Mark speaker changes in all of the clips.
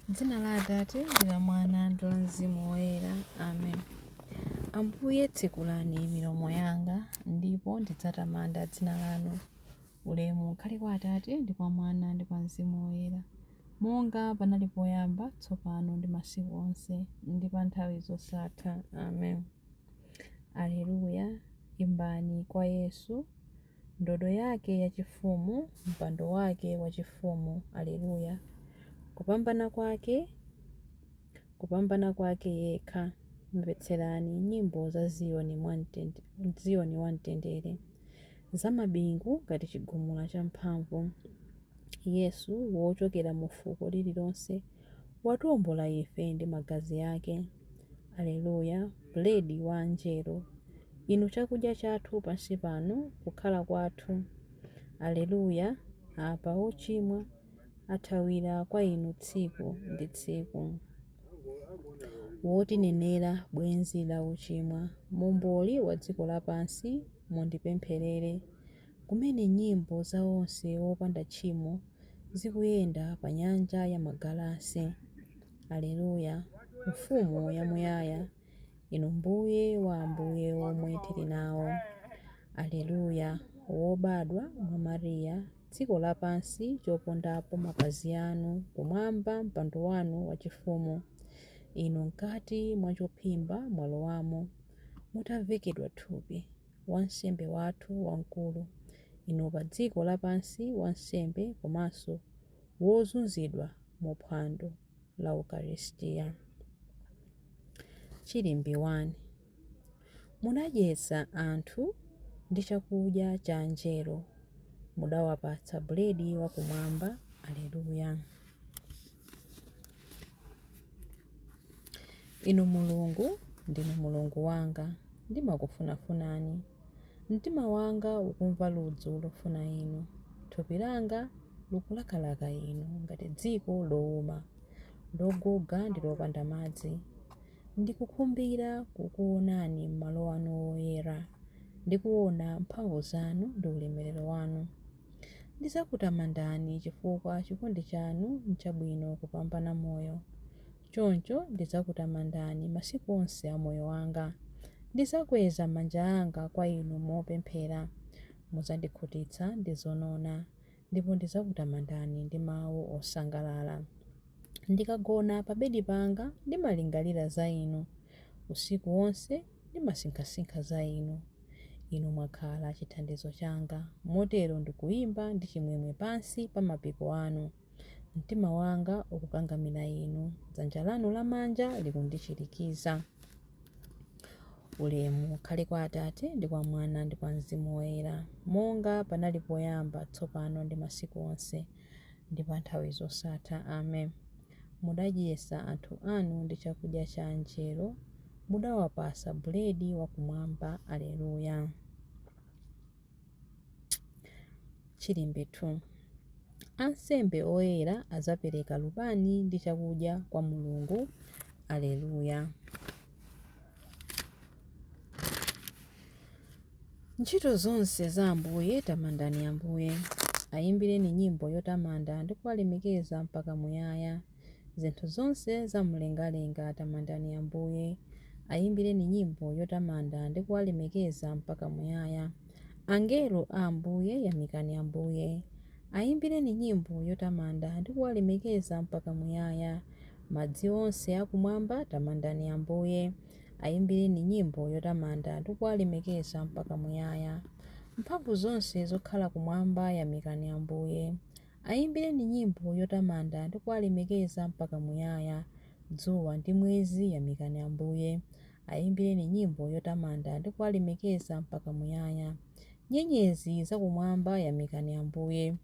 Speaker 1: Dzina la Atate ndi la Mwana ndi la Mzimu Woyera. Amen. Ambuye tsekulani milomo yanga ndipo ndidzatamanda dzina lanu. Ulemu ukhale kwa Atate ndi kwa Mwana ndi kwa Mzimu Woyera, monga panali poyamba, tsopano ndi masiku onse ndi pa nthawi zosatha. Amen. Aleluya. Imbani kwa Yesu, ndodo yake yachifumu, mpando wake wachifumu. Aleluya. Kupambana kwake yekha. Mvetserani nyimbo za Ziyoni wamtendere, za mabingu ngati chigumula cha mphamvu. Yesu wochokera mu fuko lililonse watiwombola ife ndi magazi ake. Aleluya. Buledi wa angelo, inu chakudya chathu pansi pano, kukhala kwathu. Aleluya. Apa ochimwa athawira kwa inu tsiku ndi tsiku. Wotinenera bwenzi la uchimwa, mumboli wa dziko lapansi, mundipempherere. Kumene nyimbo za onse wopanda tchimo zikuyenda pa nyanja ya magalasi. Aleluya. Mfumu yamuyaya, inu mbuye wa ambuye omwe tili nawo. Aleluya. Wobadwa mwa Mariya, dziko lapansi chopondapo mapazi anu, kumwamba mpando wanu wachifumu. Inu mkati mwa chophimba mwalowamo, mutavekedwa thupi, wansembe wathu wamkulu. Inu pa dziko lapansi wansembe komanso wozunzidwa mu phwando la Ukaristiya. Chilimbi 1. Munadyetsa anthu ndi chakudya cha angelo, mudawapatsa buledi wakumwamba. Aleluya. Inu Mulungu, ndinu Mulungu wanga, ndimakufunafunani. Mtima wanga ukumva ludzu lofuna inu, thupi langa likulakalaka inu ngati dziko lowuma, logoga ndi lopanda madzi. Ndikukhumbira kukuonani m'malo anu oyera, ndikuona mphamvu zanu ndi ulemerero wanu. Ndidzakutamandani chifukwa chikondi chanu nchabwino kupambana moyo. Choncho ndidzakutamandani masiku onse a moyo wanga. Ndidzakweza manja anga kwa inu mopemphera. Mudzandikhutitsa ndi zonona, ndipo ndidzakutamandani ndi mawu osangalala. Ndikagona pa bedi panga ndimalingalira za inu. Usiku wonse ndimasinkhasinkha za inu. Inu mwakhala chithandizo changa, motero ndikuyimba ndi chimwemwe pansi pa mapiko anu. Mtima wanga ukukangamira inu, dzanja lanu lamanja likundichirikiza. Ulemu ukhale kwa Atate ndi kwa Mwana ndi kwa Mzimu Woyera, monga panali poyamba, tsopano ndi masiku onse ndi pa nthawi zosatha. Amen. Mudadyetsa anthu anu ndi chakudya cha angelo, mudawapasa buledi wakumwamba. Aleluya. Chilimbi 2. Ansembe oyera adzapereka lubani ndi chakudya kwa Mulungu. Aleluya. Ntchito zonse za Ambuye tamandani Ambuye. Ayimbireni nyimbo yotamanda ndi kuwalemekeza mpaka muyaya. Zinthu zonse zamumlengalenga tamandani Ambuye. Ayimbireni nyimbo yotamanda ndi kuwalemekeza mpaka muyaya. Angelo a Ambuye yamikani Ambuye. Ayimbireni nyimbo yotamanda ndi kuwalemekeza mpaka muyaya. Madzi onse akumwamba tamandani Ambuye. Ayimbireni nyimbo yotamanda ndi kuwalemekeza mpaka muyaya. Mphamvu zonse zokhala kumwamba yamikani Ambuye. Ayimbireni nyimbo yotamanda ndi kuwalemekeza mpaka muyaya. Dzuwa ndi mwezi yamikani Ambuye. Ayimbireni nyimbo yotamanda ndi kuwalemekeza mpaka muyaya. Nyenyezi zakumwamba yamikani Ambuye.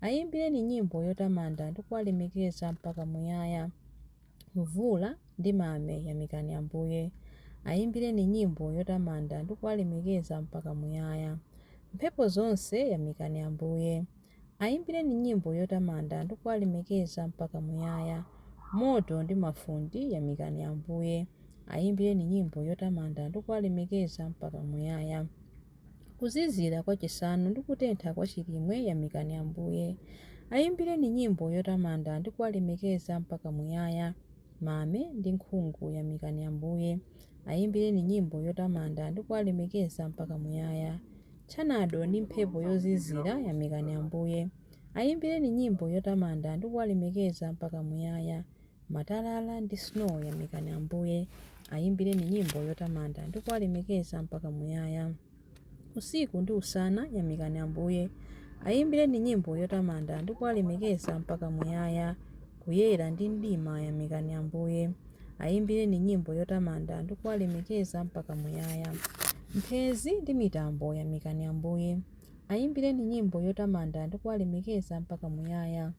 Speaker 1: Ayimbireni nyimbo yotamanda ndi kuwalemekeza mpaka muyaya. Mvula ndi mame yamikani Ambuye. Ayimbireni nyimbo yotamanda ndi kuwalemekeza mpaka muyaya. Mphepo zonse yamikani Ambuye. Ayimbireni nyimbo yotamanda ndi kuwalemekeza mpaka muyaya. Moto ndi mafunde yamikani Ambuye. Ayimbireni nyimbo yotamanda ndi kuwalemekeza mpaka muyaya. Kuzizira kwa chisanu ndi kutentha kwa chilimwe yamikani Ambuye. Ayimbireni nyimbo yotamanda ndi kuwalemekeza mpaka muyaya. Mame ndi nkhungu yamikani Ambuye. Ayimbireni nyimbo yotamanda ndi kuwalemekeza mpaka muyaya. Tchanado ndi mphepo yozizira yamikani Ambuye. Ayimbireni nyimbo yotamanda ndi kuwalemekeza mpaka muyaya. Matalala ndi snow yamikani Ambuye. Ayimbireni nyimbo yotamanda ndi kuwalemekeza mpaka muyaya. Usiku ndi usana yamikani Ambuye. Ayimbireni nyimbo yotamanda ndi kuwalemekeza mpaka muyaya. Kuyera ndi mdima yamikani Ambuye. Ayimbireni nyimbo yotamanda ndi kuwalemekeza mpaka muyaya. Mphezi ndi mitambo yamikani Ambuye. Ayimbireni nyimbo yotamanda ndi kuwalemekeza mpaka muyaya.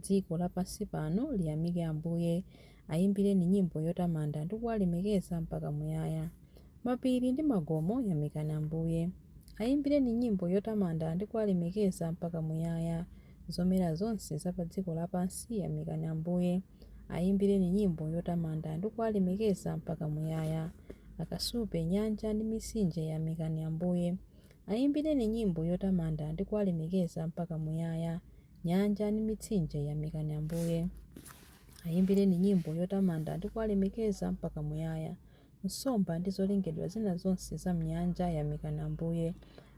Speaker 1: Dziko lapansi pano liyamike Ambuye. Ayimbireni nyimbo yotamanda ndi kuwalemekeza mpaka muyaya. Mapiri ndi magomo yamikani Ambuye. Ayimbireni nyimbo yotamanda ndi kuwalemekeza mpaka muyaya. Zomera zonse za pa dziko lapansi yamikani Ambuye. Ayimbireni nyimbo yotamanda ndi kuwalemekeza mpaka muyaya. Akasupe, nyanja ndi mitsinje yamikani Ambuye. Ayimbireni nyimbo yotamanda ndi kuwalemekeza mpaka muyaya. Nyanja ndi mitsinje yamikani Ambuye. Ayimbireni nyimbo yotamanda ndi kuwalemekeza mpaka muyaya. Nsomba ndi zolengedwa zina zonse za mnyanja yamikani Ambuye.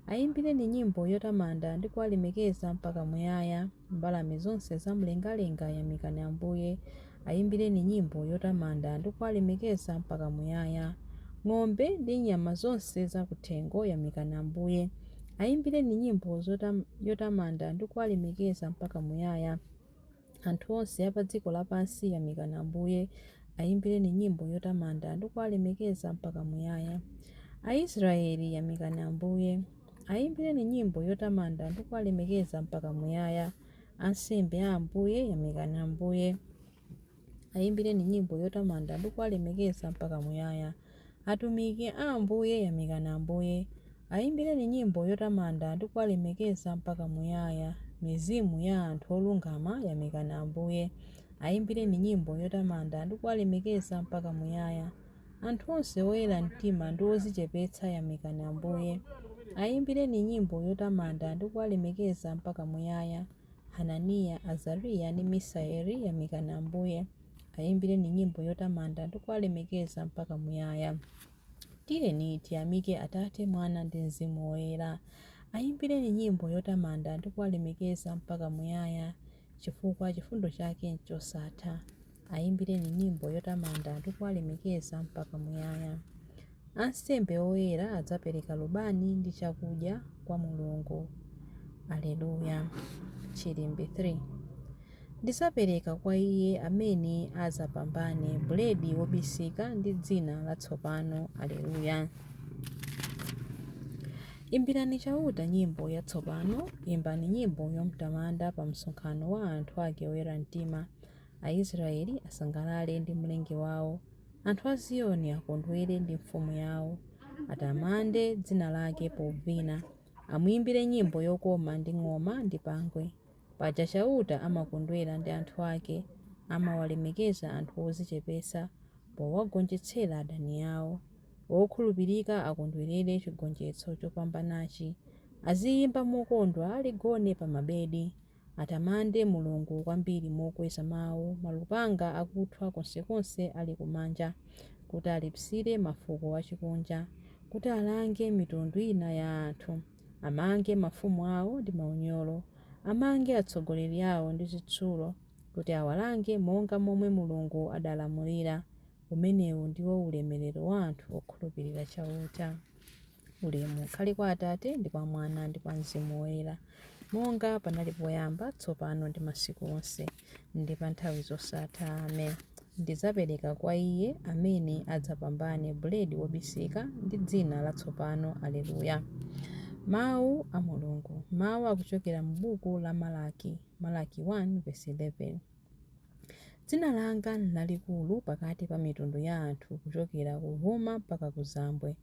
Speaker 1: Ayimbireni nyimbo yotamanda ndi kuwalemekeza mpaka muyaya. Mbalame zonse za mlengalenga yamikani Ambuye. Ayimbireni nyimbo yotamanda ndi kuwalemekeza mpaka muyaya. Ng'ombe ndi nyama zonse za kuthengo yamikani Ambuye. Ayimbireni nyimbo yotamanda ndi kuwalemekeza mpaka muyaya. Anthu onse apa dziko lapansi yamikani Ambuye. Ayimbireni nyimbo yotamanda ndi kuwalemekeza mpaka muyaya. Aisraeli yamikani Ambuye. Ayimbireni nyimbo yotamanda ndi kuwalemekeza mpaka muyaya. Ansembe a Ambuye yamikani Ambuye. Ayimbireni nyimbo yotamanda ndi kuwalemekeza mpaka muyaya. Atumiki a Ambuye yamikani Ambuye. Ayimbireni nyimbo yotamanda ndi kuwalemekeza mpaka muyaya. Mizimu ya anthu olungama yamikani Ambuye. Ayimbireni nyimbo yotamanda ndi kuwalemekeza mpaka muyaya. Anthu onse oyera mtima ndi odzichepetsa yamikani Ambuye. Ayimbireni nyimbo yotamanda ndi kuwalemekeza mpaka muyaya. Hananiya, Azariya ndi Misaeli yamikani Ambuye. Ayimbireni nyimbo yotamanda ndi kuwalemekeza mpaka muyaya. Tiyeni tiyamike Atate, Mwana ndi Mzimu Woyera. Ayimbireni nyimbo yotamanda ndi kuwalemekeza mpaka muyaya, chifukwa chifundo chake nchosatha. Ayimbireni nyimbo yotamanda ndi kuwalemekeza mpaka muyaya. Ansembe oyera adzapereka lubani ndi chakudya kwa Mulungu. Aleluya. Chilimbi 3. Ndisapereka kwa Iye amene adzapambane buledi wobisika ndi dzina latsopano. Aleluya. Imbirani chauta nyimbo yatsopano. Imbani nyimbo yomtamanda pa msonkhano wa anthu ake oyera mtima. Aisraeli asangalale ndi mlengi wawo. Anthu a Ziyoni akondwere ndi mfumu yawo. Atamande dzina lake povina. Amuyimbire nyimbo yokoma ndi ng'oma ndi pangwe. Paja chauta amakondwera ndi anthu ake. Amawalemekeza anthu odzichepetsa powagonjetsera adani awo. Wokhulupirika akondwerere chigonjetso chopambanachi. Aziyimba mokondwa aligone pa mabedi. Atamande Mulungu kwambiri mokweza mawu. Malupanga akuthwa konsekonse ali kumanja. Kuti alipsire mafuko achikunja. Kuti alange mitundu ina ya anthu. Amange mafumu awo ndi maunyolo. Amange atsogoleri awo ndi zitsulo. Kuti awalange monga momwe Mulungu adalamulira. Umenewu ndiwo ulemerero wa anthu okhulupirira chauta. Ulemu ukhale kwa Atate ndi kwa Mwana ndi kwa Mzimu Woyera, monga panali poyamba, tsopano ndi masiku onse, ndi pa nthawi zosatha. Amen. Ndizapereka kwa Iye amene adzapambane buledi wobisika ndi dzina latsopano. Aleluya. Mawu a Mulungu. Mawu akuchokera mu buku la Malaki. Malaki 1:11. Dzina langa lalikulu pakati pa mitundu ya anthu, kuchokera ku Roma mpaka ku Zambwe.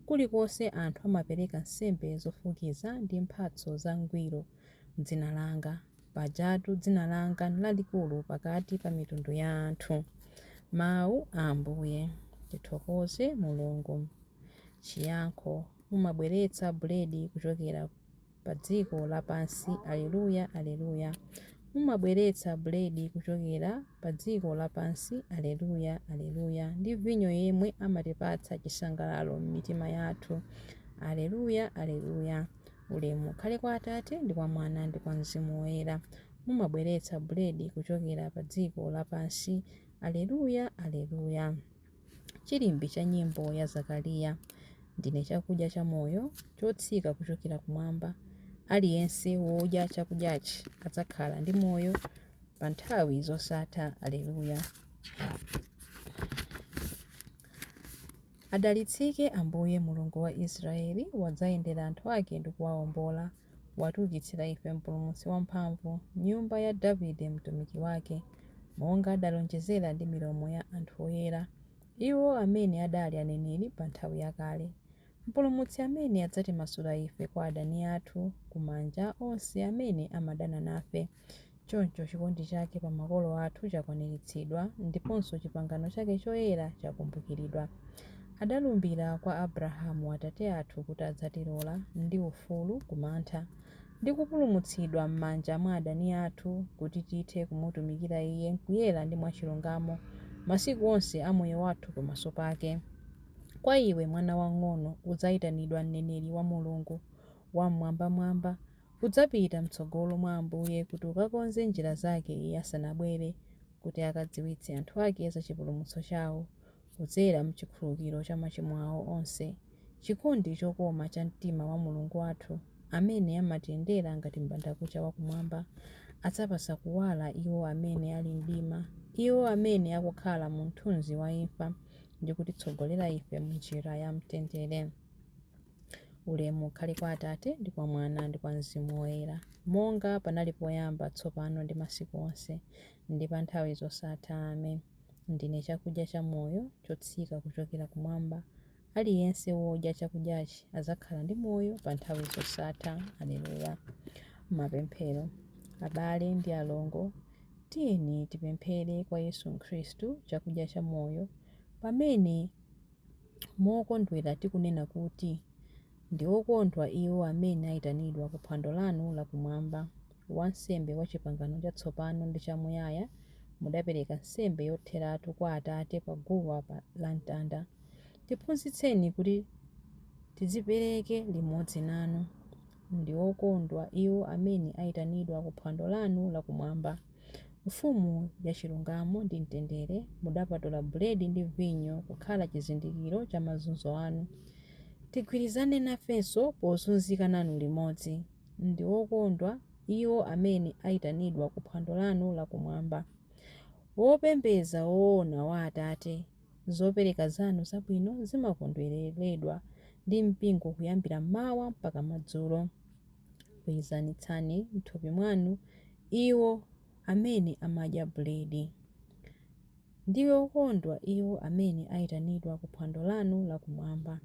Speaker 1: Kulikonse anthu amapereka nsembe zofukiza ndi mphatso zangwiro m'dzina langa. Pajatu dzina langa lalikulu pakati pa mitundu ya anthu. Mawu a Ambuye. Tithokoze Mulungu. Chiyankho. Mumabweretsa buledi kuchokera pa dziko lapansi. Aleluya, aleluya. Mumabweretsa buledi kuchokera pa dziko lapansi. Aleluya, aleluya. Ndi vinyo yemwe amatipatsa chisangalalo m'mitima yathu. Aleluya, aleluya. Ulemu ukhale kwa Atate ndi kwa Mwana ndi kwa Mzimu Woyera. Mumabweretsa buledi kuchokera pa dziko lapansi. Aleluya, aleluya. Chilimbi cha nyimbo ya Zakariya. Ndine chakudya cha moyo chotsika kuchokera kumwamba. Aliyense wodya chakudyachi adzakhala ndi moyo pa nthawi zosatha. Aleluya. Adalitsike Ambuye Mulungu wa Israeli, wadzayendera anthu ake ndi kuwawombola. Watiukitsira ife mpulumutsi wamphamvu, nyumba ya Davide mtumiki wake, monga adalonjezera ndi milomo ya anthu oyera, iwo amene adali aneneri pa nthawi yakale. Mpulumutsi amene adzatimasula ife kwa adani athu, kumanja onse amene amadana nafe. Choncho chikondi chake pa makolo athu chakwaniritsidwa, ndiponso pangano chake choyera chakumbukiridwa. Adalumbira kwa Abrahamu atate athu kuti adzatilola ndi ufulu kumantha, ndi kupulumutsidwa m'manja mwa adani athu, kuti tithe kumutumikira iye kuyera ndi mwachilungamo masiku onse a moyo wathu pamaso pake. Kwa iwe mwana wang'ono udzayitanidwa mneneri wa Mulungu wamwambamwamba. Udzapita mtsogolo mwa Ambuye kuti ukakonze njira zake iye asanabwere, kuti akadziwitse anthu ake za chipulumutso chawo kudzera mchikhululukiro cha machimo awo onse. Chikondi chokoma cha mtima wa Mulungu wathu, amene amatiyendera ngati m'bandakucha wakumwamba, adzapasa kuwala iwo amene ali mdima, iwo amene akukhala mu mthunzi wa imfa, ndi kutitsogolera ife mu njira ya mtendere. Ulemu ukhale kwa Atate ndi kwa Mwana ndi kwa Mzimu Woyera, monga panali poyamba, tsopano ndi masiku onse, ndi pa nthawi zosatha. Amen. Ndine chakudya cha moyo chotsika kuchokera kumwamba. Aliyense wodya chakudyachi adzakhala ndi moyo pa nthawi zosatha. Aleluya. Mapemphero. Abale ndi alongo, tiyeni tipemphere kwa Yesu Khristu, chakudya cha moyo, pamene mokondwera tikunena kuti ndi okondwa iwo amene ayitanidwa ku phwando lanu lakumwamba. Wansembe wa chipangano chatsopano ndi chamuyaya, mudapereka nsembe yotheratu kwa Atate pa guwa la mtanda. Tiphunzitseni kuti tidzipereke limodzi nanu. Ndi okondwa iwo amene ayitanidwa ku phwando lanu lakumwamba. Mfumu ya chilungamo ndi mtendere, mudapatula buledi ndi vinyo kukhala chizindikiro cha mazunzo anu. Tigwirizane nafenso pozunzika nanu limodzi. Ndi okondwa iwo amene ayitanidwa ku phwando lanu lakumwamba. Wopembeza woona wa Atate, zopereka zanu zabwino zimakondwereredwa ndi mpingo kuyambira mmawa mpaka madzulo. Kuyizanitsani m'thupi mwanu iwo amene amadya buledi. Ndi okondwa iwo amene ayitanidwa ku phwando lanu lakumwamba.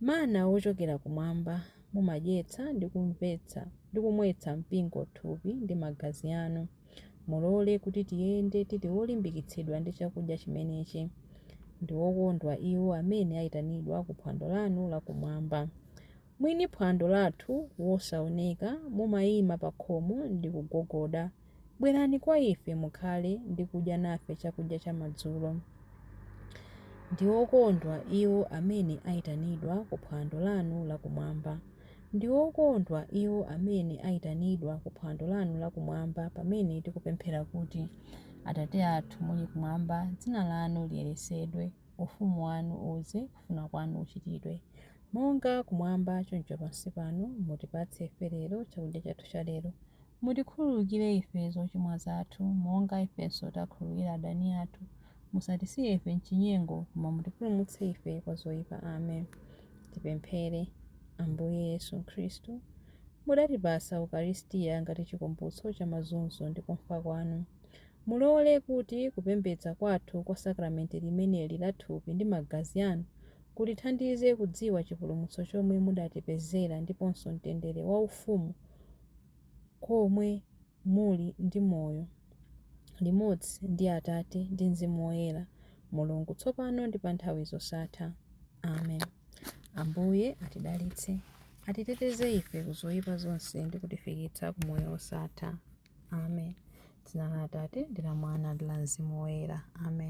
Speaker 1: Mana wochokera kumwamba mumadyetsa ndi kumwetsa mpingo thupi ndi magazi anu. Mulole kuti tiyende tili wolimbikitsidwa ndi chakudya chimenechi. Ndi okondwa iwo amene ayitanidwa ku phwando lanu lakumwamba. Mwini phwando lathu wosaoneka mumayima pa khomo ndi kugogoda. Bwerani kwa ife mukhale ndi kudya nafe chakudya cha madzulo. Ndi okondwa iwo amene ayitanidwa ku phwando lanu lakumwamba. Ndi okondwa iwo amene ayitanidwa ku phwando lanu lakumwamba, pamene tikupemphera kuti: Atate athu muli kumwamba, dzina lanu liyeretsedwe, ufumu wanu udze, kufuna kwanu kuchitidwe, monga kumwamba choncho pansi pano. Mutipatse ife lero chakudya chathu cha lero. Mutikhululukire ife zochimwa zathu, monga ifenso takhululukira adani athu. Musatisiye ife m'chinyengo, koma mutipulumutse ife kwa zoyipa. Amen. Tipemphere. Ambuye Yesu Khristu, mudatipasa Ukaristiya ngati chikumbutso cha mazunzo ndi kufa kwanu. Mulole kuti kupembedza kwathu kwa sakramenti limeneli la thupi ndi magazi anu kutithandize kudziwa chipulumutso chomwe mudatipezera, ndiponso mtendere wa ufumu komwe muli ndi moyo limodzi ndi Atate ndi Mzimu Woyera, Mulungu tsopano ndi pa nthawi zosatha. Amen. Ambuye atidalitse. atiteteze ife kuzoyipa zonse ndi kutifikitsa ku moyo wosatha. Amen. Dzina la Atate ndi la Mwana ndi la Mzimu Woyera. Amen.